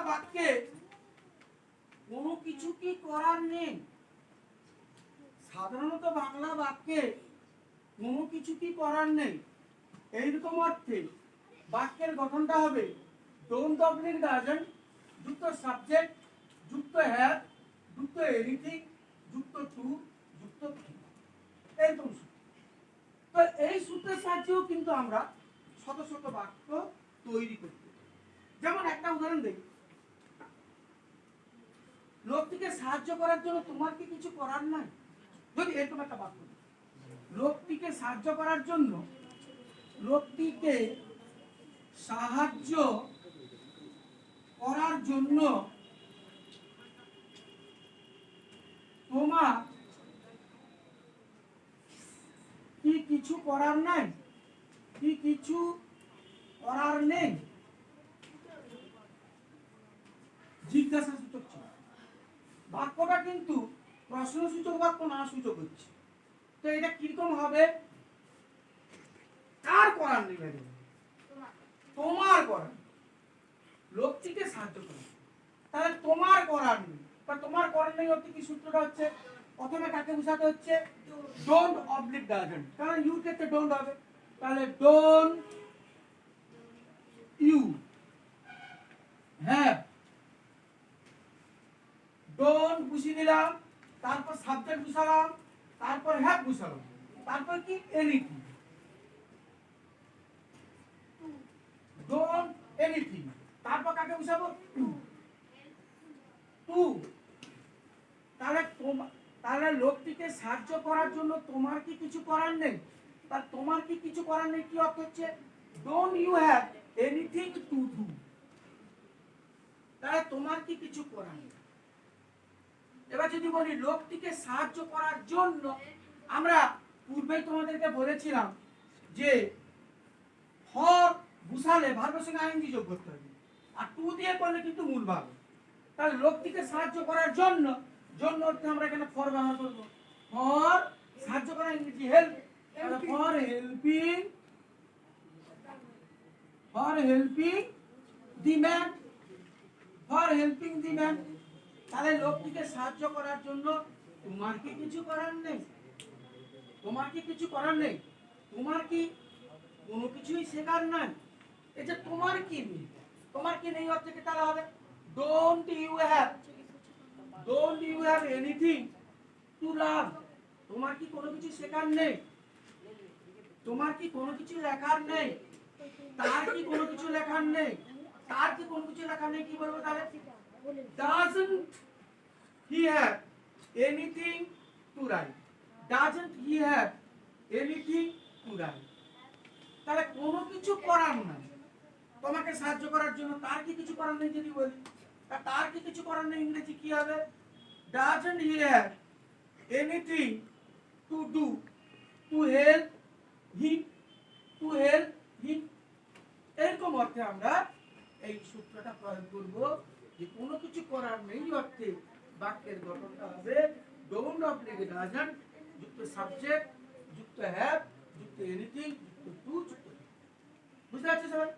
বাক্যে কোনো কিছু কি করার নেই? সাধারণত বাংলা বাক্যে কোনো কিছু কি করার নেই এইরকম অর্থে বাক্যের গঠনটা হবে ডোন্ট অবলিক ডাজন্ট যুক্ত সাবজেক্ট যুক্ত হ্যাভ যুক্ত এনিথিং যুক্ত টু যুক্ত কি, এরকম সূত্র। তো এই সূত্রের সাহায্যেও কিন্তু আমরা শত শত বাক্য তৈরি করতে পারি। যেমন একটা উদাহরণ দেই, লোকটিকে সাহায্য করার জন্য তোমার কি কিছু করার নাই? যদি এরকম একটা বাক্য, লোকটিকে সাহায্য করার জন্য, লোকটিকে সাহায্য করার জন্য তোমার কি কিছু করার নাই? কি কিছু করার নেই, জিজ্ঞাসা সূচক ছিল। বাক্যটা কিন্তু প্রশ্নসূচক বাক্য না সূচক হচ্ছে। তো এটা কিরকম হবে? কার করার নেই? তোমার করার। লোকটিকে সাহায্য করে, তাহলে তোমার করার নেই। তা তোমার করার নেই অর্থে কি সূত্রটা হচ্ছে? প্রথমে কাকে বোঝাতে হচ্ছে? ডোন্ট অবলিক ডাজন্ট, কারণ ইউ ক্ষেত্রে ডোন্ট হবে। তাহলে ডোন্ট ইউ হ্যাভ, ডোন্ট বসিয়ে দিলাম, তারপর সাবজেক্ট বসালাম, তারপর হ্যাভ বসালাম, তারপর কি এনিথিং, ডোন্ট এনিথিং, তারপর কাকে বসাবো? টু। তাহলে লোকটিকে সাহায্য করার জন্য তোমার কি কিছু করার নেই? তার তোমার কি কিছু করার নেই কি অর্থ হচ্ছে? Don't you have anything to do. তাহলে তোমার কি কিছু করার নেই। এবার যদি বলি লোকটিকে সাহায্য করার জন্য, আমরা পূর্বেই তোমাদেরকে বলেছিলাম যে ফর বুঝালে ভার্বের সঙ্গে আইএনজি যোগ করতে হবে, আর টু দিয়ে করলে কিন্তু মূল ভার্ব। তাহলে লোকটিকে সাহায্য করার জন্য, জন্য অর্থে আমরা এখানে ফর ব্যবহার করব। ফর সাহায্য করা ইংরেজি help, for helping, for helping the man, for helping the man. তাহলে লোকটিকে সাহায্য করার জন্য তোমার কি কিছু করার নেই? তোমার কি কিছু করার নেই? তোমার কি কোনো কিছুই শেখার নাই? এই যে তোমার কি নেই, তোমার কি নেই অর্থে কি তাহলে হবে don't you have, don't you have anything to learn. তোমার কি কোনো কিছু শেখার নেই? তোমার কি কোনো কিছু লেখার নেই? তার কি কোনো কিছু লেখার নেই? তার কি কোনো কিছু লেখার নেই কি বলবো তাহলে? Doesn't he have anything to write? Doesn't he have anything to write? তাহলে কোনো কিছু করার নাই তোমাকে সাহায্য করার জন্য, তার কি কিছু করার নেই যদি বলি, তার কি কিছু করার নেই ইংরেজি কি হবে? Doesn't he have anything to do to help him, to help him? এরকম অর্থে আমরা এই সূত্রটা প্রয়োগ করব যে কোনো কিছু করার নেই অর্থে বাক্যের গঠনটা হবে ডোন্ট অবলিক ডাজন্ট যুক্ত সাবজেক্ট যুক্ত হ্যাভ যুক্ত এনিথিং যুক্ত টু যুক্ত। বুঝতে পারছো সবাই?